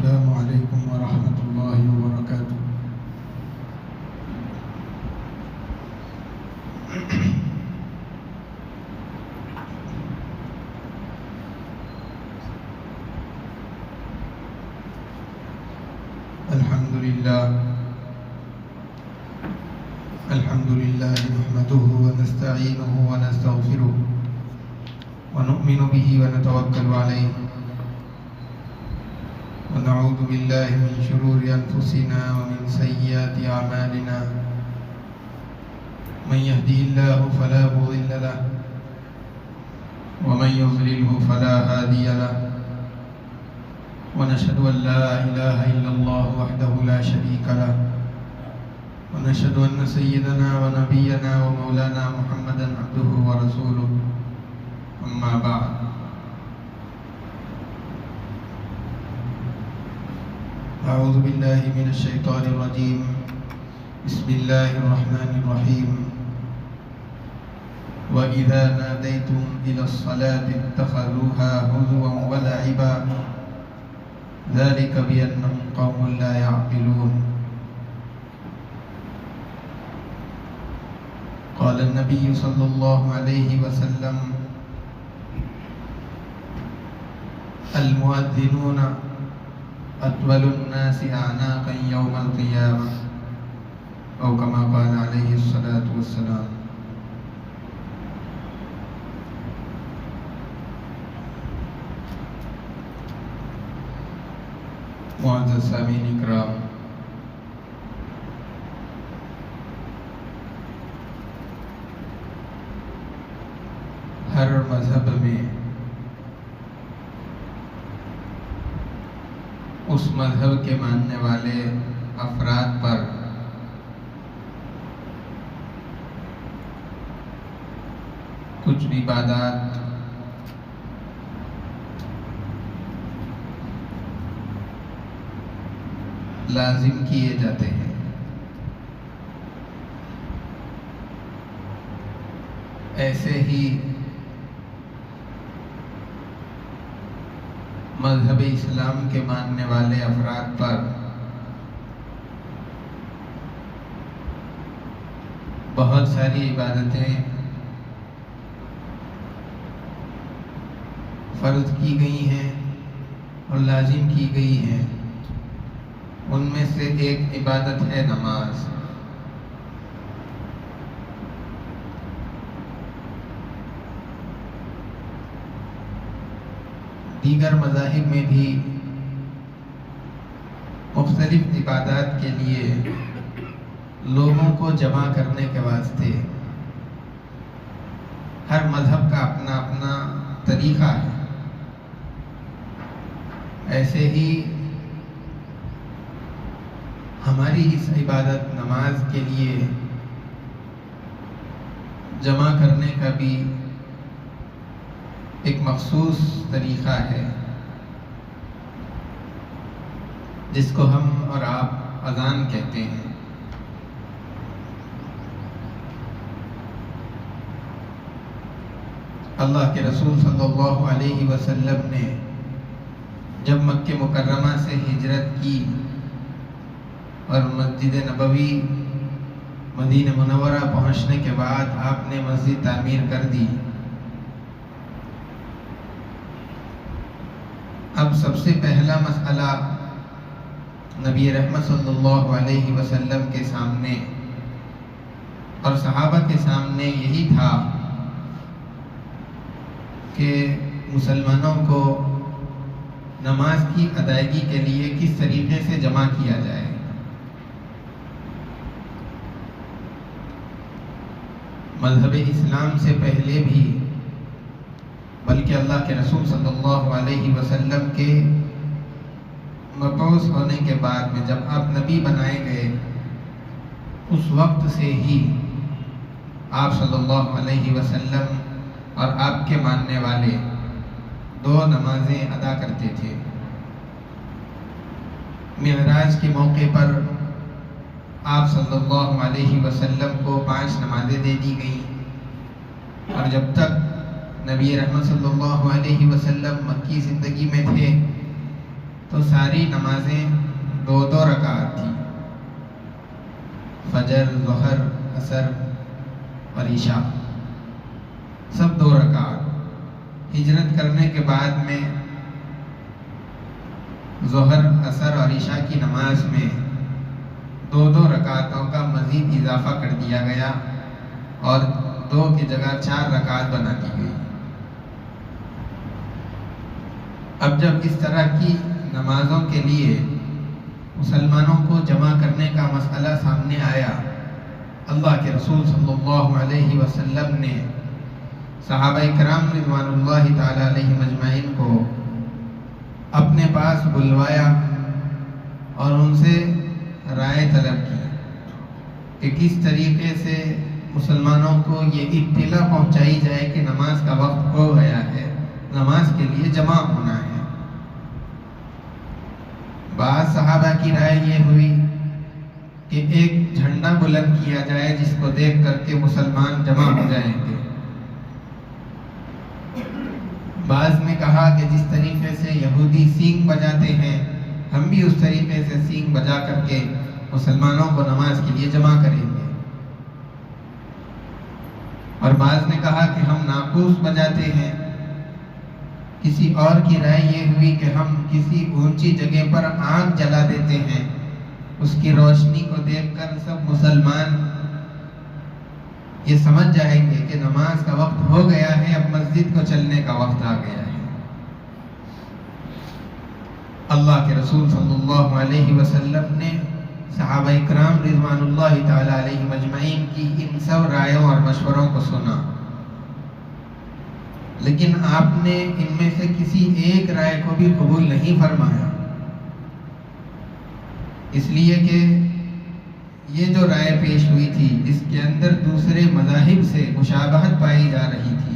السلام علیکم ورحمۃ اللہ وبرکاتہ۔ الحمد للہ نحمده ونستعینه ونستغفره ونؤمن به ونتوکل علیہ ونعوذ باللہ من شرور انفسنا ومن سیئات اعمالنا من يهده الله فلا مضل له ومن يضلله فلا هادي له ونشهد أن لا إله إلا الله وحده لا شريك له ونشهد أن سيدنا ونبينا ومولانا محمدا عبده ورسوله أما بعد أعوذ بالله من الشيطان الرجيم بسم الله الرحمن الرحيم وإذا ناديتم إلى الصلاة اتخذوها هزوا ولعبا ذلك بأنهم قوم لا يعقلون قال النبي صلى الله عليه وسلم المؤذنون أطول الناس أعناقا يوم القيامة أو كما قال عليه الصلاة والسلام۔ معزز سامعین اکرام، ہر مذہب میں اس مذہب کے ماننے والے افراد پر کچھ عبادات لازم کیے جاتے ہیں۔ ایسے ہی مذہب اسلام کے ماننے والے افراد پر بہت ساری عبادتیں فرض کی گئی ہیں اور لازم کی گئی ہیں۔ ان میں سے ایک عبادت ہے نماز۔ دیگر مذاہب میں بھی مختلف عبادات کے لیے لوگوں کو جمع کرنے کے واسطے ہر مذہب کا اپنا اپنا طریقہ ہے۔ ایسے ہی ہماری اس عبادت نماز کے لیے جمع کرنے کا بھی ایک مخصوص طریقہ ہے، جس کو ہم اور آپ اذان کہتے ہیں۔ اللہ کے رسول صلی اللہ علیہ وسلم نے جب مکہ مکرمہ سے ہجرت کی اور مسجد نبوی مدینہ منورہ پہنچنے کے بعد آپ نے مسجد تعمیر کر دی۔ اب سب سے پہلا مسئلہ نبی رحمت صلی اللہ علیہ وسلم کے سامنے اور صحابہ کے سامنے یہی تھا کہ مسلمانوں کو نماز کی ادائیگی کے لیے کس طریقے سے جمع کیا جائے۔ مذہب اسلام سے پہلے بھی بلکہ اللہ کے رسول صلی اللہ علیہ وسلم کے مبعوث ہونے کے بعد میں جب آپ نبی بنائے گئے اس وقت سے ہی آپ صلی اللہ علیہ وسلم اور آپ کے ماننے والے دو نمازیں ادا کرتے تھے۔ معراج کے موقع پر آپ صلی اللہ علیہ وسلم کو 5 نمازیں دے دی گئیں، اور جب تک نبی رحمت صلی اللہ علیہ وسلم مکی زندگی میں تھے تو تو ساری نمازیں 2 رکعت تھی، فجر، ظہر، عصر اور عشاء سب 2 رکعت۔ ہجرت کرنے کے بعد میں ظہر، عصر اور عشاء کی نماز میں 2 رکعتوں کا مزید اضافہ کر دیا گیا اور 2 کی جگہ 4 رکعت بنا دی گئی۔ اب جب اس طرح کی نمازوں کے لیے مسلمانوں کو جمع کرنے کا مسئلہ سامنے آیا، اللہ کے رسول صلی اللہ علیہ وسلم نے صحابہ کرام رضوان اللہ تعالی علیہ مجمعین کو اپنے پاس بلوایا اور ان سے رائے طلب کی کہ کس طریقے سے مسلمانوں کو یہ اطلاع پہنچائی جائے کہ نماز کا وقت ہو گیا ہے، نماز کے لیے جمع ہونا ہے۔ بعض صحابہ کی رائے یہ ہوئی کہ ایک جھنڈا بلند کیا جائے جس کو دیکھ کر کے مسلمان جمع ہو جائیں گے۔ بعض نے کہا کہ جس طریقے سے یہودی سینگ بجاتے ہیں ہم بھی اس طریقے سے سینگ بجا کر کے مسلمانوں کو نماز کے لیے جمع کریں گے، اور بعض نے کہا کہ ہم ناقوس بجاتے ہیں۔ کسی اور کی رائے یہ ہوئی کہ ہم کسی اونچی جگہ پر آگ جلا دیتے ہیں، اس کی روشنی کو دیکھ کر سب مسلمان یہ سمجھ جائیں گے کہ نماز کا وقت ہو گیا ہے، اب مسجد کو چلنے کا وقت آ گیا ہے۔ اللہ کے رسول صلی اللہ علیہ وسلم نے صحابہ کرام رضوان اللہ تعالی علیہ مجمعین کی ان سب رائےوں اور مشوروں کو سنا، لیکن آپ نے ان میں سے کسی ایک رائے کو بھی قبول نہیں فرمایا، اس لیے کہ یہ جو رائے پیش ہوئی تھی اس کے اندر دوسرے مذاہب سے مشابہت پائی جا رہی تھی۔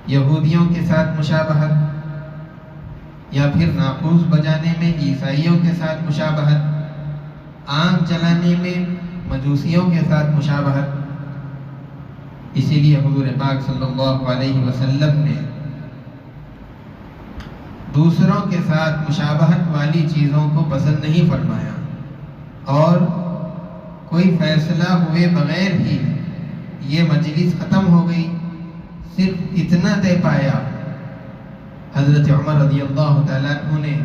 یہودیوں کے ساتھ مشابہت، یا پھر ناقوس بجانے میں عیسائیوں کے ساتھ مشابہت، آگ جلانے میں مجوسیوں کے ساتھ مشابہت۔ اسی لیے حضور پاک صلی اللہ علیہ وسلم نے دوسروں کے ساتھ مشابہت والی چیزوں کو پسند نہیں فرمایا، اور کوئی فیصلہ ہوئے بغیر ہی یہ مجلس ختم ہو گئی۔ صرف اتنا طے پایا، حضرت عمر رضی اللہ تعالیٰ عنہ نے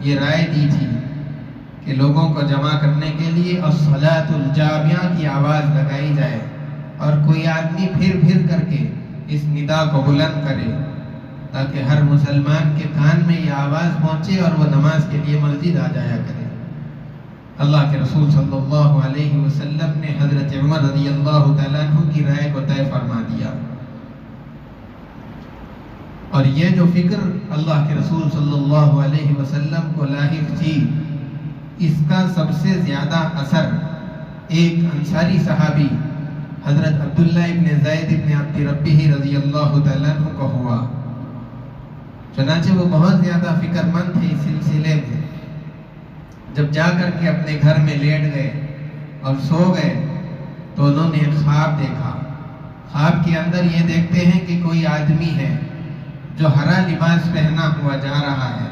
یہ رائے دی تھی کہ لوگوں کو جمع کرنے کے لیے الصلاۃ الجامعہ کی آواز لگائی جائے، اور کوئی آدمی پھر پھر کر کے اس ندا کو بلند کرے تاکہ ہر مسلمان کے کان میں یہ آواز پہنچے اور وہ نماز کے لیے مسجد آ جایا کرے۔ اللہ کے رسول صلی اللہ علیہ وسلم نے حضرت عمر رضی اللہ تعالیٰ عنہ کی رائے کو طے فرما دیا، اور یہ جو فکر اللہ کے رسول صلی اللہ علیہ وسلم کو لاحق تھی، اس کا سب سے زیادہ اثر ایک انصاری صحابی حضرت عبداللہ ابن زید ابن عبد ربہ رضی اللہ تعالیٰ عنہ کو ہوا۔ چنانچہ وہ بہت زیادہ فکر مند تھے اس سلسلے میں۔ جب جا کر کے اپنے گھر میں لیٹ گئے اور سو گئے تو انہوں نے ایک خواب دیکھا۔ خواب کے اندر یہ دیکھتے ہیں کہ کوئی آدمی ہے جو ہرا لباس پہنا ہوا جا رہا ہے،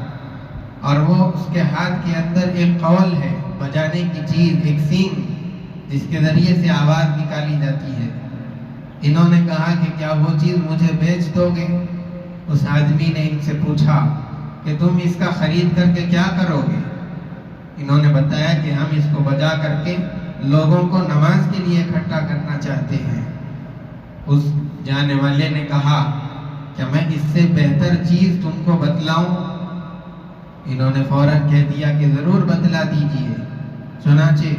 اور وہ اس کے ہاتھ کے اندر ایک قول ہے، بجانے کی چیز، ایک سینگ جس کے ذریعے سے آواز نکالی جاتی ہے۔ انہوں نے کہا کہ کیا وہ چیز مجھے بیچ دو گے؟ اس آدمی نے ان سے پوچھا کہ تم اس کا خرید کر کے کیا کرو گے؟ انہوں نے بتایا کہ ہم اس کو بجا کر کے لوگوں کو نماز کے لیے اکٹھا کرنا چاہتے ہیں۔ اس جانے والے نے کہا کہ میں اس سے بہتر چیز تم کو بتلاؤں؟ انہوں نے فوراً کہہ دیا کہ ضرور بتلا دیجئے۔ چنانچہ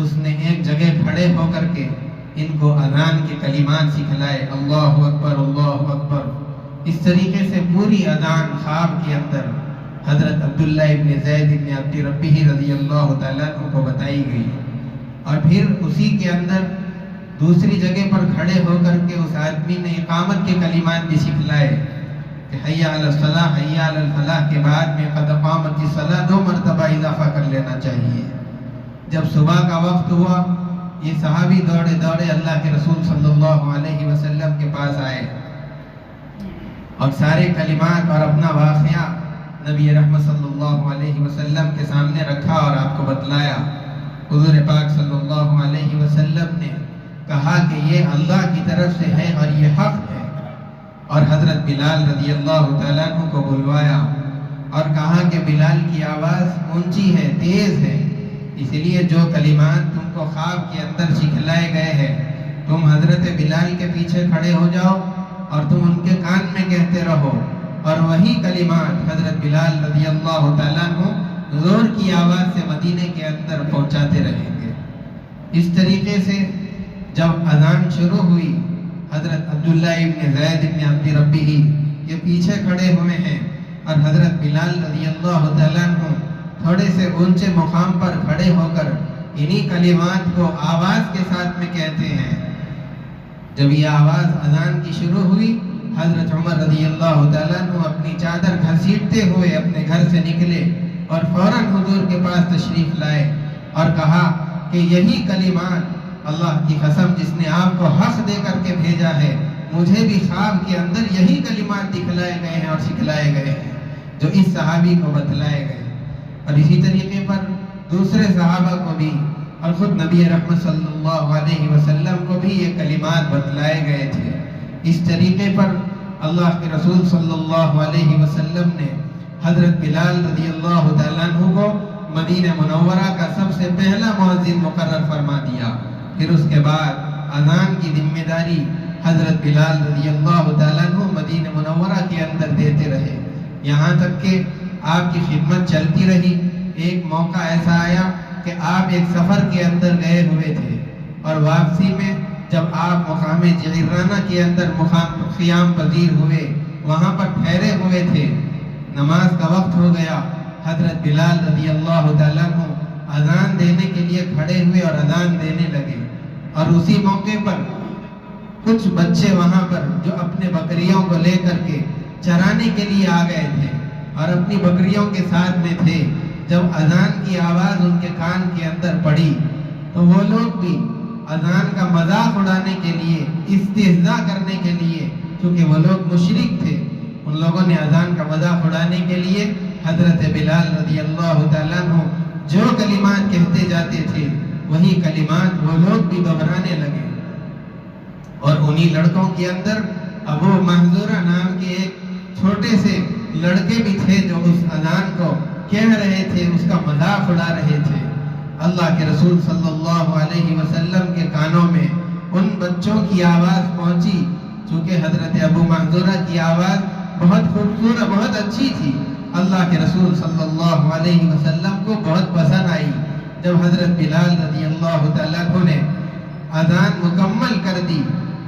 اس نے ایک جگہ کھڑے ہو کر کے ان کو اذان کے کلمات سکھلائے، اللہ اکبر اللہ اکبر۔ اس طریقے سے پوری اذان خواب کے اندر حضرت عبداللہ ابن زید ابن عبد ربہ رضی اللہ تعالیٰ عنہ کو بتائی گئی، اور پھر اسی کے اندر دوسری جگہ پر کھڑے ہو کر کے اس آدمی نے اقامت کے کلمات بھی سکھلائے کہ حی علی الصلاۃ حی علی الفلاح کے بعد میں قد قامت الصلاۃ 2 مرتبہ اضافہ کر لینا چاہیے۔ جب صبح کا وقت ہوا، یہ صحابی دوڑے دوڑے اللہ کے رسول صلی اللہ علیہ وسلم کے پاس آئے اور سارے کلمات اور اپنا واقعہ نبی رحمت صلی اللہ علیہ وسلم کے سامنے رکھا اور آپ کو بتلایا۔ حضور پاک صلی اللہ علیہ وسلم نے کہا کہ یہ اللہ کی طرف سے ہے اور یہ حق ہے، اور حضرت بلال رضی اللہ تعالیٰ عنہ کو بلوایا اور کہا کہ بلال کی آواز اونچی ہے، تیز ہے، اس لیے جو کلمات تم کو خواب کے اندر سکھلائے گئے ہیں تم حضرت بلال کے پیچھے کھڑے ہو جاؤ اور تم ان کے کان میں کہتے رہو، اور وہی کلمات حضرت بلال رضی اللہ تعالیٰ عنہ زور کی آواز سے مدینے کے اندر پہنچاتے رہیں گے۔ اس طریقے سے جب اذان شروع ہوئی، حضرت عبداللہ ابن زید ابن عبد ربہ یہ پیچھے کھڑے ہوئے ہیں اور حضرت بلال رضی اللہ تعالیٰ عنہ تھوڑے سے اونچے مقام پر کھڑے ہو کر انہی کلمات کو آواز کے ساتھ میں کہتے ہیں۔ جب یہ آواز اذان کی شروع ہوئی، حضرت عمر رضی اللہ تعالیٰ عنہ اپنی چادر گھسیٹتے ہوئے اپنے گھر سے نکلے اور فوراً حضور کے پاس تشریف لائے اور کہا کہ یہی کلمات اللہ کی قسم جس نے آپ کو حق دے کر کے بھیجا ہے، مجھے بھی خواب کے اندر یہی کلمات دکھلائے گئے ہیں اور سکھلائے گئے ہیں جو اس صحابی کو بتلائے گئے۔ اور اسی طریقے پر دوسرے صحابہ کو بھی اور خود نبی رحمت صلی اللہ علیہ وسلم کو بھی یہ کلمات بتلائے گئے تھے۔ اس طریقے پر اللہ کے رسول صلی اللہ علیہ وسلم نے حضرت بلال رضی اللہ تعالیٰ عنہ کو مدینہ منورہ کا سب سے پہلا مؤذن مقرر فرما دیا۔ پھر اس کے بعد اذان کی ذمہ داری حضرت بلال رضی اللہ تعالیٰ عنہ مدینہ منورہ کے اندر دیتے رہے، یہاں تک کہ آپ کی خدمت چلتی رہی۔ ایک موقع ایسا آیا کہ آپ ایک سفر کے اندر گئے ہوئے تھے اور واپسی میں جب آپ مقام جعرانہ کے اندر قیام پذیر ہوئے، وہاں پر ٹھہرے ہوئے تھے، نماز کا وقت ہو گیا، حضرت بلال رضی اللہ تعالیٰ عنہ اذان دینے کے لیے کھڑے ہوئے اور اذان دینے لگے، اور اسی موقع پر کچھ بچے وہاں پر جو اپنے بکریوں کو لے کر کے چرانے کے لیے آ گئے تھے اور اپنی بکریوں کے ساتھ میں تھے، جب اذان کی آواز ان کے کان کے اندر پڑی تو وہ لوگ بھی اذان کا مذاق اڑانے کے لیے، استہزاء کرنے کے لیے، کیونکہ وہ لوگ مشرک تھے، ان لوگوں نے اذان کا مذاق اڑانے کے لیے حضرت بلال رضی اللہ تعالیٰ عنہ جو کلمات کہتے جاتے تھے وہی کلمات وہ لوگ بھی دہرانے لگے۔ اور انہی لڑکوں کے اندر ابو محذورہ نام کے ایک چھوٹے سے لڑکے بھی تھے جو اس اذان کو کہہ رہے تھے، اس کا مذاق اڑا رہے تھے۔ اللہ کے رسول صلی اللہ علیہ وسلم کے کانوں میں ان بچوں کی آواز پہنچی، چونکہ حضرت ابو محذورہ کی آواز بہت خوبصورت، بہت اچھی تھی، اللہ کے رسول صلی اللہ علیہ وسلم کو بہت پسند آئی۔ جب حضرت بلال رضی اللہ تعالیٰ عنہ نے اذان مکمل کر دی،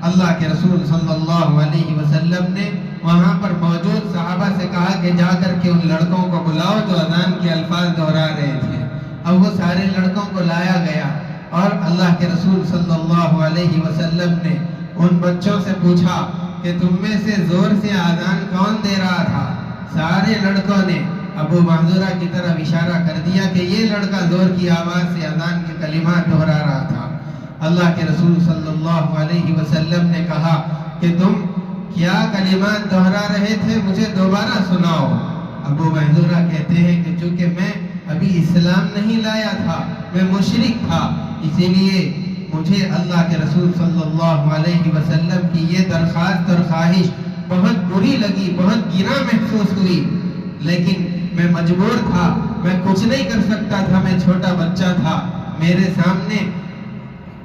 اللہ کے رسول صلی اللہ علیہ وسلم نے وہاں پر موجود صحابہ سے کہا کہ جا کر کے ان لڑکوں کو بلاؤ جو اذان کے الفاظ دہرا رہے تھے۔ اب وہ سارے لڑکوں کو لایا گیا اور اللہ کے رسول صلی اللہ علیہ وسلم نے ان بچوں سے پوچھا کہ تم میں سے زور سے اذان کون دے رہا تھا؟ سارے لڑکوں نے ابو محذورہ کی طرف اشارہ کر دیا کہ یہ لڑکا زور کی آواز سے اذان کے کلمات دہرا رہا تھا۔ اللہ کے رسول صلی اللہ علیہ وسلم نے کہا کہ تم کیا کلمات دہرا رہے تھے، مجھے دوبارہ سناؤ۔ ابو محذورہ کہتے ہیں کہ چونکہ میں ابھی اسلام نہیں لایا تھا، میں مشرک تھا، اسی لیے مجھے اللہ کے رسول صلی اللہ علیہ وسلم کی یہ درخواست اور خواہش بہت بری لگی، بہت گراں محسوس ہوئی، لیکن میں مجبور تھا، میں کچھ نہیں کر سکتا تھا، میں چھوٹا بچہ تھا، میرے سامنے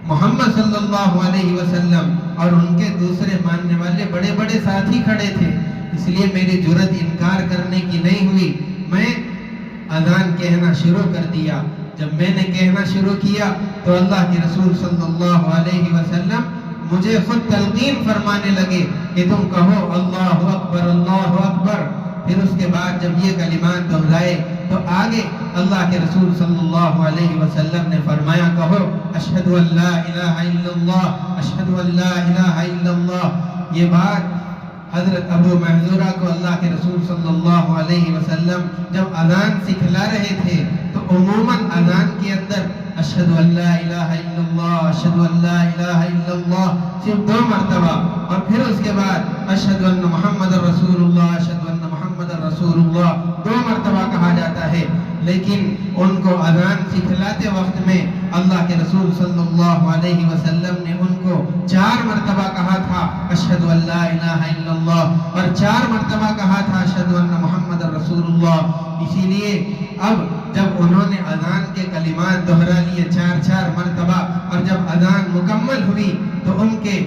محمد صلی اللہ علیہ وسلم اور ان کے دوسرے ماننے والے بڑے بڑے ساتھی کھڑے تھے، اس لیے میری جرت انکار کرنے کی نہیں ہوئی، میں اذان کہنا شروع کر دیا۔ جب میں نے کہنا شروع کیا تو اللہ کے رسول صلی اللہ علیہ وسلم مجھے خود تلقین فرمانے لگے کہ تم کہو اللہ اکبر اللہ اکبر۔ پھر اس کے بعد جب یہ کلمات دہرائے تو آگے اللہ کے رسول صلی اللہ علیہ وسلم نے فرمایا کہو اشہد ان لا الہ الا اللہ، اشہد ان لا الہ الا اللہ۔ یہ بات حضرت ابو محذورہ کو اللہ کے رسول صلی اللہ علیہ وسلم جب اذان سکھلا رہے تھے تو عموماً اذان کے اندر اشہد ان لا الہ الا اللہ، اشہد ان لا الہ الا اللہ صرف 2 مرتبہ، اور پھر اس کے بعد اشہد ان محمد رسول مرتبہ کہا جاتا ہے، لیکن ان کو اذان سکھلاتے وقت میں اللہ کے رسول صلی اللہ علیہ وسلم نے ان کو 4 مرتبہ کہا تھا اشہد ان لا الہ الا اللہ، اور 4 مرتبہ کہا تھا اشہد ان محمد رسول اللہ۔ اسی لیے اب جب انہوں نے اذان کے کلمات دہرا لیے 4 مرتبہ، اور جب اذان مکمل ہوئی تو ان کے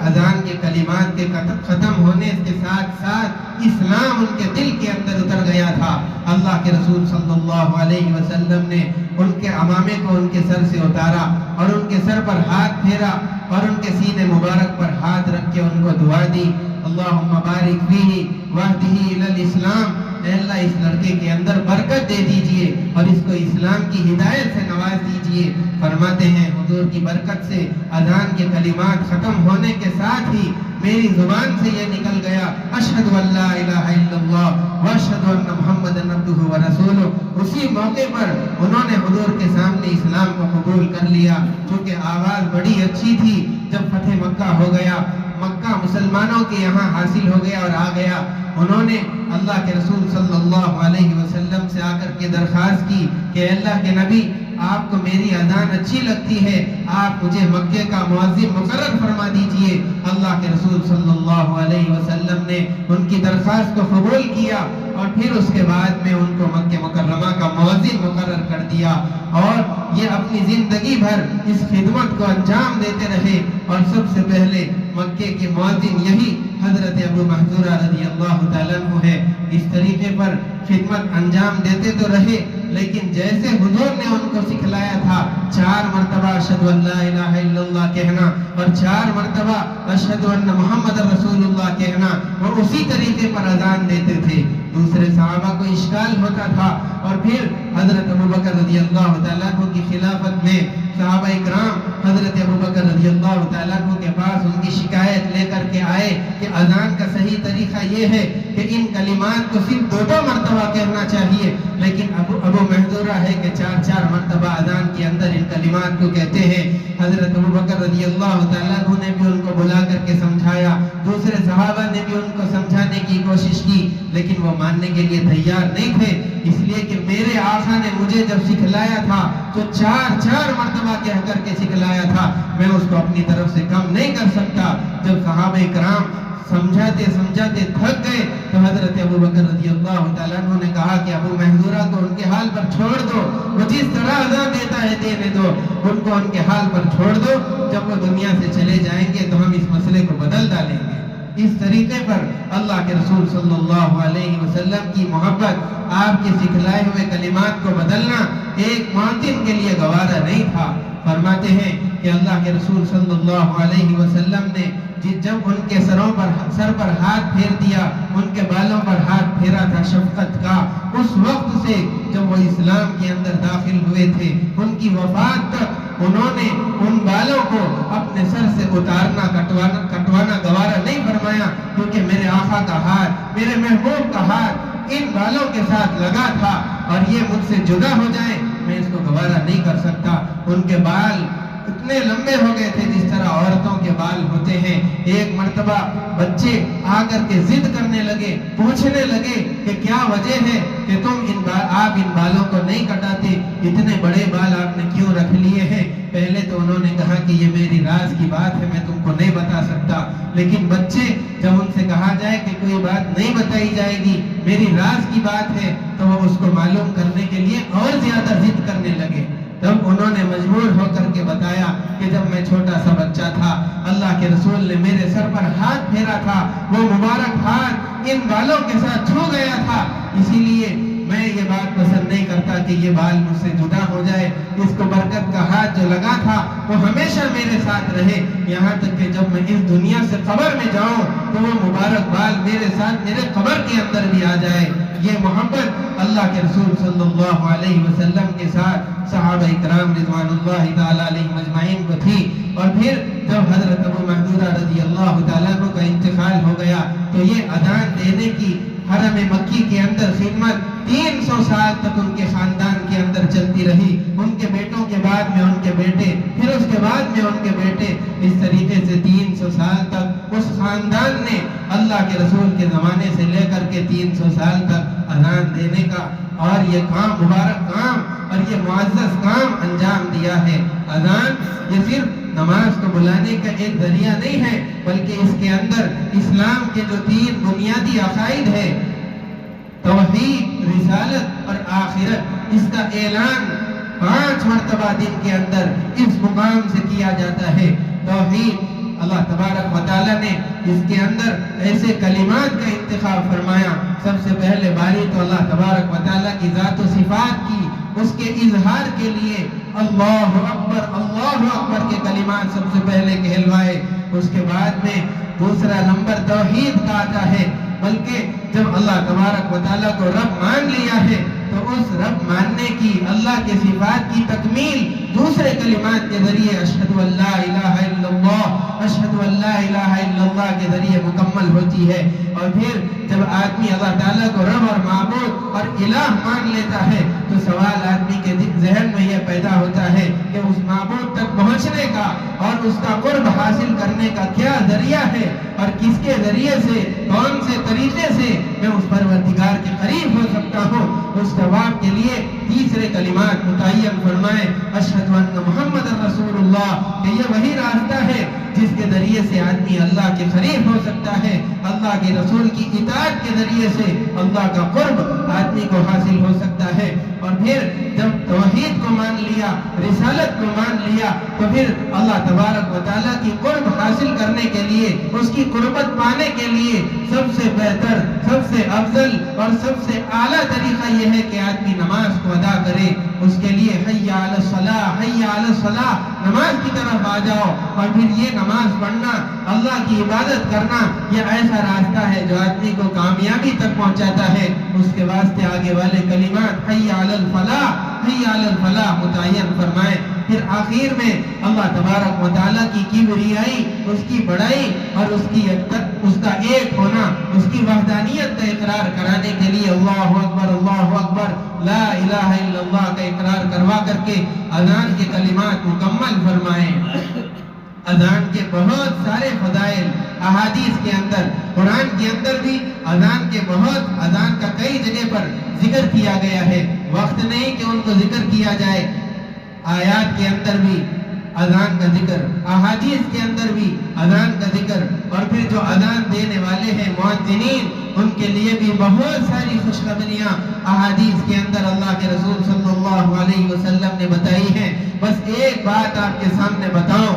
اذان کے کلمات کے ختم ہونے کے ساتھ ساتھ اسلام ان کے دل کے اندر اتر گیا تھا۔ اللہ کے رسول صلی اللہ علیہ وسلم نے ان کے عمامے کو ان کے سر سے اتارا اور ان کے سر پر ہاتھ پھیرا اور ان کے سینے مبارک پر ہاتھ رکھ کے ان کو دعا دی، اللہم بارک فیہ واہدہ الی الاسلام، اے اللہ اس لڑکے کے اندر برکت دے دیجئے اور اس کو اسلام کی ہدایت سے نواز دیجئے۔ فرماتے ہیں حضور کی برکت سے اذان کے کلمات ختم ہونے کے ساتھ ہی میری زبان سے یہ نکل گیا اشہد ان لا الہ الا اللہ واشہد ان محمد عبدہ ورسولہ۔ اسی موقع پر انہوں نے حضور کے سامنے اسلام کو قبول کر لیا، چونکہ آواز بڑی اچھی تھی۔ جب فتح مکہ ہو گیا، مکہ مسلمانوں کے یہاں حاصل ہو گیا اور آ گیا، انہوں نے اللہ کے رسول صلی اللہ علیہ وسلم سے آ کر کے درخواست کی کہ اللہ کے نبی آپ کو میری اذان اچھی لگتی ہے، آپ مجھے مکے کا مؤذن مقرر فرما دیجئے۔ اللہ کے رسول صلی اللہ علیہ وسلم نے ان کی درخواست کو قبول کیا اور پھر اس کے بعد میں ان کو مکہ مکرمہ کا مؤذن مقرر کر دیا، اور یہ اپنی زندگی بھر اس خدمت کو انجام دیتے رہے۔ اور سب سے پہلے مکے کے مؤذن یہی حضرت ابو محذورہ رضی اللہ تعالیٰ عنہ ہے۔ اس طریقے پر خدمت انجام دیتے تو رہے، لیکن جیسے حضور نے ان کو سکھلایا تھا 4 مرتبہ اشہد ان لا الہ الا اللہ کہنا اور 4 مرتبہ اشہد ان محمد رسول اللہ کہنا، وہ اسی طریقے پر اذان دیتے تھے۔ دوسرے صحابہ کو اشکال ہوتا تھا، اور پھر حضرت ابوبکر رضی اللہ تعالیٰ عنہ کی خلافت میں صحابہ اکرام حضرت ابوبکر رضی اللہ تعالیٰ عنہ کے پاس ان کی شکایت لے کر کے آئے کہ اذان کا صحیح طریقہ یہ ہے کہ ان کلمات کو صرف 2 مرتبہ کہنا چاہیے، لیکن ابو محذورہ ہے کہ 4 مرتبہ اذان کے اندر ان کلمات کو کہتے ہیں۔ حضرت ابوبکر رضی اللہ تعالیٰ عنہ نے بھی ان کو بلا کر کے سمجھایا، دوسرے صحابہ نے بھی ان کو سمجھانے کی کوشش کی، لیکن وہ ماننے کے لیے تیار نہیں تھے، اس لیے کہ میرے آقا نے مجھے جب سکھلایا تھا تو 4 مرتبہ کہہ کر کے سکھلایا تھا، میں اس کو اپنی طرف سے کم نہیں کر سکتا۔ جب صحابہ کرام سمجھاتے تھک گئے تو حضرت ابوبکر رضی اللہ تعالیٰ عنہ نے کہا کہ ابو محذورہ کو ان کے حال پر چھوڑ دو، وہ جس طرح اذان دیتا ہے دینے دو، ان کو ان کے حال پر چھوڑ دو، جب وہ دنیا سے چلے جائیں گے تو ہم اس مسئلے کو بدل ڈالیں گے۔ اس طریقے پر اللہ کے رسول صلی اللہ علیہ وسلم کی محبت، آپ کے سکھلائے ہوئے کلمات کو بدلنا ایک مؤذن کے لیے گوارا نہیں تھا۔ فرماتے ہیں کہ اللہ کے رسول صلی اللہ علیہ وسلم نے جب ان کے سر پر ہاتھ پھیر دیا، ان کے بالوں پر ہاتھ پھیرا تھا شفقت کا، اس وقت سے جب وہ اسلام کے اندر داخل ہوئے تھے ان کی وفات تک انہوں نے ان بالوں کو اپنے سر سے اتارنا کٹوانا گوارا نہیں فرمایا، کیونکہ میرے آقا کا ہاتھ، میرے محبوب کا ہاتھ ان بالوں کے ساتھ لگا تھا، اور یہ مجھ سے جدا ہو جائے میں اس کو گوارا نہیں کر سکتا۔ ان کے بال اتنے لمبے ہو گئے تھے جس طرح عورتوں کے بال ہوتے ہیں۔ ایک مرتبہ بچے آ کر کے ضد کرنے لگے، پوچھنے لگے کہ کیا وجہ ہے کہ آپ ان بالوں کو نہیں کٹاتے، اتنے بڑے بال آپ نے کیوں رکھ لیے ہیں؟ پہلے تو انہوں نے کہا کہ یہ میری راز کی بات ہے، میں تم کو نہیں بتا سکتا، لیکن بچے جب ان سے کہا جائے کہ کوئی بات نہیں بتائی جائے گی، میری راز کی بات ہے، تو وہ اس کو معلوم کرنے کے لیے اور زیادہ ضد کرنے لگے۔ تب انہوں نے مجبور ہو کر کے بتایا کہ جب میں چھوٹا سا بچہ تھا، اللہ کے رسول نے میرے سر پر ہاتھ پھیرا تھا، وہ مبارک ہاتھ ان بالوں کے ساتھ چھو گیا تھا، اسی لیے میں یہ بات پسند نہیں کرتا کہ یہ بال مجھ سے جدا ہو جائے، اس کو برکت کا ہاتھ جو لگا تھا وہ ہمیشہ میرے ساتھ رہے، یہاں تک کہ جب میں اس دنیا سے قبر میں جاؤں تو وہ مبارک بال میرے ساتھ میرے قبر کے اندر بھی آ جائے۔ یہ محبت اللہ کے رسول صلی اللہ علیہ وسلم کے ساتھ صحابہ کرام رضوان اللہ تعالیٰ علیہم اجمعین کو تھی۔ اور پھر جب حضرت ابو محذورہ رضی اللہ تعالیٰ عنہ کا انتقال ہو گیا تو یہ اذان دینے کی حرم مکی کے اندر خدمت 300 سال تک ان کے خاندان کے اندر چلتی رہی، ان کے بیٹوں کے بعد میں ان کے بیٹے، پھر اس کے بعد میں ان کے بیٹے، اس طریقے سے 300 سال تک اس خاندان نے اللہ کے رسول کے زمانے سے لے کر کے 300 سال تک اذان اذان دینے کا اور یہ کام مبارک کام اور یہ معزز کام انجام دیا ہے۔ اذان یہ صرف نماز کو بلانے کا ایک ذریعہ نہیں ہے، بلکہ اس کے اندر اسلام کے جو 3 بنیادی عقائد ہے، توحید، رسالت اور آخرت، اس کا اعلان 5 مرتبہ دن کے اندر اس مقام سے کیا جاتا ہے۔ توحید، اللہ تبارک و تعالیٰ نے اس کے اندر ایسے کلمات کا انتخاب فرمایا۔ سب سے پہلے باری تو اللہ تبارک و تعالیٰ کی ذات و صفات کی، اس کے اظہار کے لیے اللہ اکبر کے کلمات سب سے پہلے کہلوائے۔ اس کے بعد میں دوسرا نمبر توحید کا آتا ہے، بلکہ جب اللہ تبارک و تعالیٰ کو رب مان لیا ہے تو اس رب ماننے کی، اللہ کے صفات کی تکمیل دوسرے کلمات کے ذریعے اشہد ان لا الہ الا اللہ، اشہد ان لا الہ الا اللہ کے ذریعے مکمل ہوتی ہے۔ اور پھر جب آدمی اللہ تعالیٰ کو رب اور معبود اور الہ مان لیتا ہے تو سوال آدمی کے ذہن میں یہ پیدا ہوتا ہے کہ اس معبود تک پہنچنے کا اور اس کا قرب حاصل کرنے کا کیا ذریعہ ہے، اور کس کے ذریعے سے، کون سے طریقے سے میں اس پروردگار کے قریب ہو سکتا ہوں۔ اس جواب کے لیے تیسرے کلمات متعین فرمائے، اشہد ان محمد رسول اللہ، کہ یہ وہی راستہ ہے جس کے ذریعے سے آدمی اللہ کے قریب ہو سکتا ہے، اللہ کے رسول کی اطاعت کے ذریعے سے اللہ کا قرب آدمی کو حاصل ہو سکتا ہے۔ اور پھر جب توحید کو مان لیا، رسالت کو مان لیا، تو پھر اللہ تبارک و تعالیٰ کی قرب حاصل کرنے کے لیے، اس کی قربت پانے کے لیے سب سے بہتر، سب سے افضل اور سب سے اعلیٰ طریقہ یہ ہے کہ آدمی نماز کو ادا کرے۔ اس کے لیے حی علی الصلاۃ، حی علی الصلاۃ، نماز کی طرف آ جاؤ۔ اور پھر یہ نماز پڑھنا، اللہ کی عبادت کرنا، یہ ایسا راستہ ہے جو آدمی کو کامیابی تک پہنچاتا ہے۔ اس کے واسطے آگے والے کلمات حی علی الفلاح، حی علی الفلاح متعین فرمائے۔ پھر آخر میں اللہ تبارک و تعالیٰ کی کبریائی، اس کی بڑائی اور اس کا ایک ہونا، اس کی وحدانیت کا اقرار کرانے کے لیے اللہ اکبر لا الہ الا اللہ کا اقرار کروا کر کے اذان کے کلمات مکمل فرمائیں۔ اذان کے بہت سارے فضائل احادیث کے اندر، قرآن کے اندر بھی اذان کا کئی جگہ پر ذکر کیا گیا ہے۔ وقت نہیں کہ ان کو ذکر کیا جائے۔ آیات کے اندر بھی اذان کا ذکر، احادیث کے اندر بھی اذان کا ذکر، اور پھر جو اذان دینے والے ہیں مؤذنین، ان کے لیے بھی بہت ساری خوشخبریاں احادیث کے اندر اللہ کے رسول صلی اللہ علیہ وسلم نے بتائی ہیں۔ بس ایک بات آپ کے سامنے بتاؤں،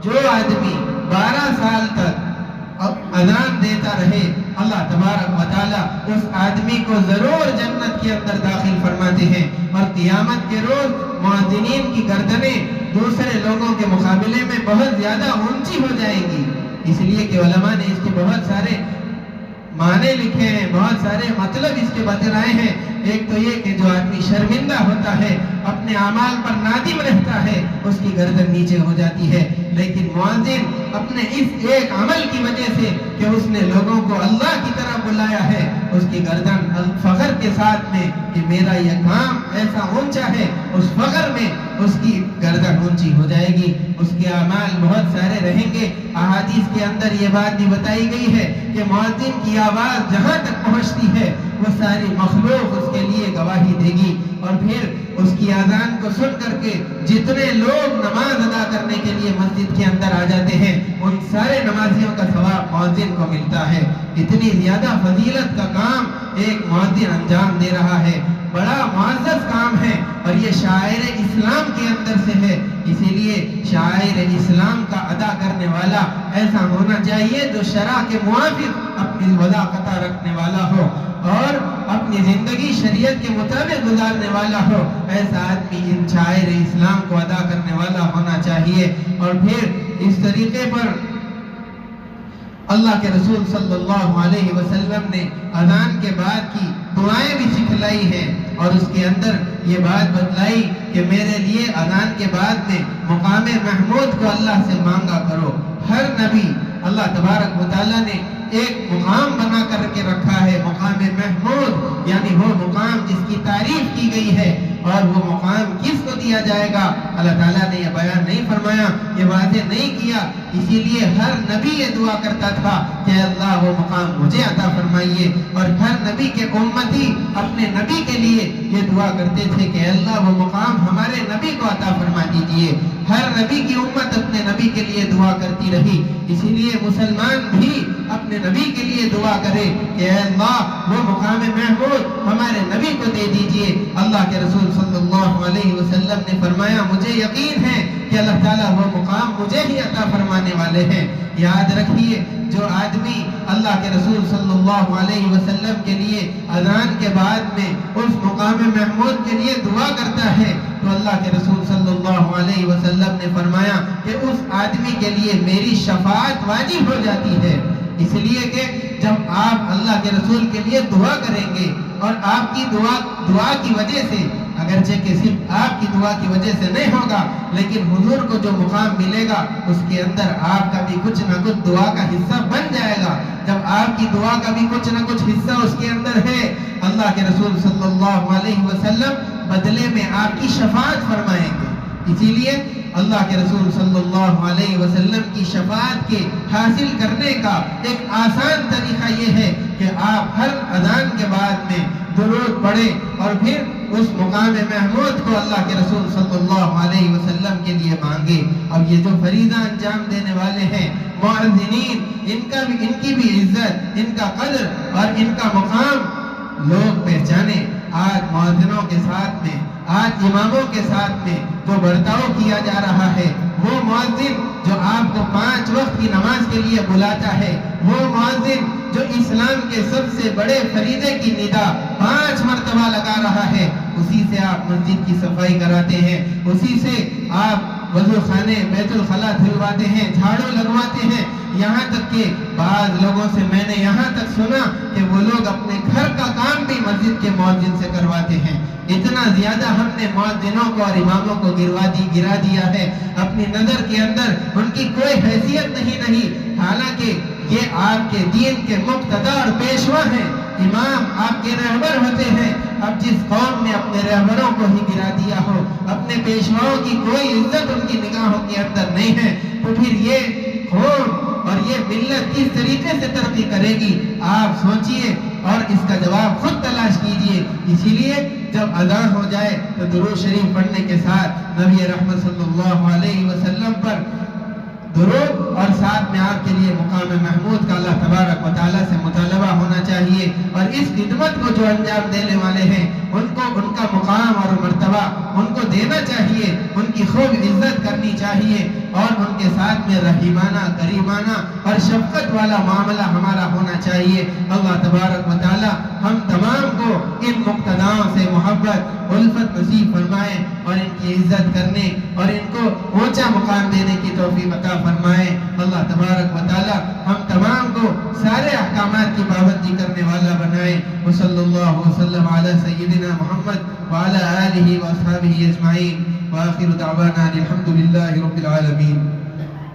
جو آدمی 12 سال تک اذان دیتا رہے، اللہ تبارک و تعالیٰ اس آدمی کو ضرور جنت کے اندر داخل فرماتے ہیں۔ اور قیامت کے روز مؤذنین کی گردنیں دوسرے لوگوں کے مقابلے میں بہت زیادہ اونچی ہو جائیں گی، اس لیے کہ علماء نے اس کے بہت سارے معنی لکھے ہیں، بہت سارے مطلب اس کے بتلائے ہیں۔ ایک تو یہ کہ جو آدمی شرمندہ ہوتا ہے، اپنے اعمال پر نادم رہتا ہے، اس کی گردن نیچے ہو جاتی ہے، لیکن مؤذن اپنے اس ایک عمل کی وجہ سے کہ اس نے لوگوں کو اللہ کی طرف بلایا ہے، اس کی گردن فخر کے ساتھ میں کہ میرا یہ کام ایسا اونچا ہے، اس فخر میں اس کی گردن اونچی ہو جائے گی، اس کے اعمال بہت سارے رہیں گے۔ احادیث کے اندر یہ بات بھی بتائی گئی ہے کہ مؤذن کی آواز جہاں تک پہنچتی ہے وہ ساری مخلوق اس کے لیے گواہی دے گی، اور پھر اس کی اذان کو سن کر کے جتنے لوگ نماز ادا کرنے کے لیے مسجد کے اندر آ جاتے ہیں، ان سارے نمازیوں کا ثواب مؤذن کو ملتا ہے۔ اتنی زیادہ فضیلت کا کام ایک مؤذن انجام دے رہا ہے، بڑا معزز کام ہے، اور یہ شاعر اسلام کے اندر سے ہے۔ اسی لیے شاعر اسلام کا ادا کرنے والا ایسا ہونا چاہیے جو شرع کے موافق اپنی وضاحت رکھنے والا ہو اور اپنی زندگی شریعت کے مطابق گزارنے والا ہو۔ ایسا آدمی ان شاعر اسلام کو ادا کرنے والا ہونا چاہیے۔ اور پھر اس طریقے پر اللہ کے رسول صلی اللہ علیہ وسلم نے اذان کے بعد کی دعائیں بھی سکھلائی ہیں، اور اس کے اندر یہ بات بتلائی کہ میرے لیے اذان کے بعد میں مقام محمود کو اللہ سے مانگا کرو۔ ہر نبی اللہ تبارک و تعالیٰ نے ایک مقام بنا کر کے رکھا ہے، مقام محمود، یعنی وہ مقام جس کی تعریف کی گئی ہے، اور وہ مقام کس کو دیا جائے گا۔ اللہ تعالیٰ نے یہ بیان نہیں فرمایا، یہ واضح نہیں کیا، اسی لیے ہر نبی یہ دعا کرتا تھا کہ اللہ وہ مقام مجھے عطا فرمائیے، اور ہر نبی کے امتی اپنے نبی کے لیے یہ دعا کرتے تھے کہ اللہ وہ مقام ہمارے نبی کو عطا فرما دیجئے۔ ہر نبی کی امت اپنے نبی کے لیے دعا کرتی رہی، اسی لیے مسلمان بھی اپنے نبی کے لیے دعا کرے کہ اے اللہ وہ مقام محمود ہمارے نبی کو دے دیجئے۔ اللہ کے رسول صلی اللہ علیہ وسلم نے فرمایا مجھے یقین ہے کہ اللہ تعالیٰ وہ مقام مجھے ہی عطا فرمانے والے ہیں۔ یاد رکھیے، جو آدمی اللہ کے رسول صلی اللہ علیہ وسلم کے لیے اذان کے بعد میں اس مقام محمود کے لیے دعا کرتا ہے تو اللہ کے رسول صلی اللہ علیہ وسلم نے فرمایا کہ اس آدمی کے لیے میری شفاعت واجب ہو جاتی ہے۔ اس لیے کہ جب آپ اللہ کے رسول کے لیے دعا کریں گے اور آپ کی دعا کی وجہ سے، اگرچہ کہ صرف آپ کی دعا کی وجہ سے نہیں ہوگا، لیکن حضور کو جو مقام ملے گا اس کے اندر آپ کا بھی کچھ نہ کچھ دعا کا حصہ بن جائے گا۔ جب آپ کی دعا کا بھی کچھ نہ کچھ حصہ اس کے اندر ہے، اللہ کے رسول صلی اللہ علیہ وسلم بدلے میں آپ کی شفاعت فرمائیں گے۔ اسی لیے اللہ کے رسول صلی اللہ علیہ وسلم کی شفاعت کے حاصل کرنے کا ایک آسان طریقہ یہ ہے کہ آپ ہر اذان کے بعد میں درود پڑھیں اور پھر اس مقام محمود کو اللہ کے رسول صلی اللہ علیہ وسلم کے لیے مانگے۔ اب یہ جو فریضہ انجام دینے والے ہیں مؤذنین، ان کی بھی عزت، ان کا قدر اور ان کا مقام لوگ پہچانے۔ آج مؤذنوں کے ساتھ میں، آج اماموں کے ساتھ میں جو برتاؤ کیا جا رہا ہے، وہ مؤذن جو آپ کو 5 وقت کی نماز کے لیے بلاتا ہے، وہ مؤذن جو اسلام کے سب سے بڑے فریضے کی ندا 5 مرتبہ لگا رہا ہے، اسی سے آپ مسجد کی صفائی کراتے ہیں، اسی سے آپ وضو خانے بیت الخلا دھلواتے ہیں، جھاڑو لگواتے ہیں۔ یہاں تک کہ بعض لوگوں سے میں نے یہاں تک سنا کہ وہ لوگ اپنے گھر کا کام بھی مسجد کے مؤذن سے کرواتے ہیں۔ اتنا زیادہ ہم نے مؤذنوں کو اور اماموں کو گرا دیا ہے، اپنی نظر کے اندر ان کی کوئی حیثیت نہیں، حالانکہ یہ آپ کے دین کے مقتدا اور پیشوا ہیں۔ امام آپ کے رہبر ہوتے ہیں۔ اب جس قوم نے اپنے رہبروں کو ہی گرا دیا ہو، اپنے پیشواؤں کی کوئی عزت ان کی نگاہوں کے اندر نہیں ہے، تو پھر یہ قوم اور یہ ملت کس طریقے سے ترقی کرے گی؟ آپ سوچئے اور اس کا جواب خود تلاش کیجئے۔ اسی لیے جب اذان ہو جائے تو درود شریف پڑھنے کے ساتھ نبی رحمت صلی اللہ علیہ وسلم پر درود اور ساتھ میں آپ کے لیے مقام محمود کا اللہ تبارک و تعالیٰ سے مطالبہ ہونا چاہیے، اور اس خدمت کو جو انجام دینے والے ہیں ان کو ان کا مقام اور مرتبہ ان کو دینا چاہیے، ان کی خوب عزت کرنی چاہیے، اور ان کے ساتھ میں رحیمانہ، کریمانہ اور شفقت والا معاملہ ہمارا ہونا چاہیے۔ اللہ تبارک و تعالیٰ ہم تمام کو ان مقتداؤں سے محبت الفت نصیب فرمائے، اور ان کی عزت کرنے اور ان کو اونچا مقام دینے کی توفیق عطا فرمائے۔ اللہ تبارک و تعالیٰ ہم تمام کو سارے احکامات کی پابندی کرنے والا بنائے۔ وصلی اللہ وسلم علی سیدنا محمد وعلی آلہ واصحابہ اجمعین، وآخر دعوانا الحمدللہ رب العالمین۔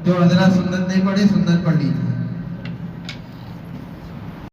جو حضرات سنت نہیں پڑھے سنت پڑھ لیجیے۔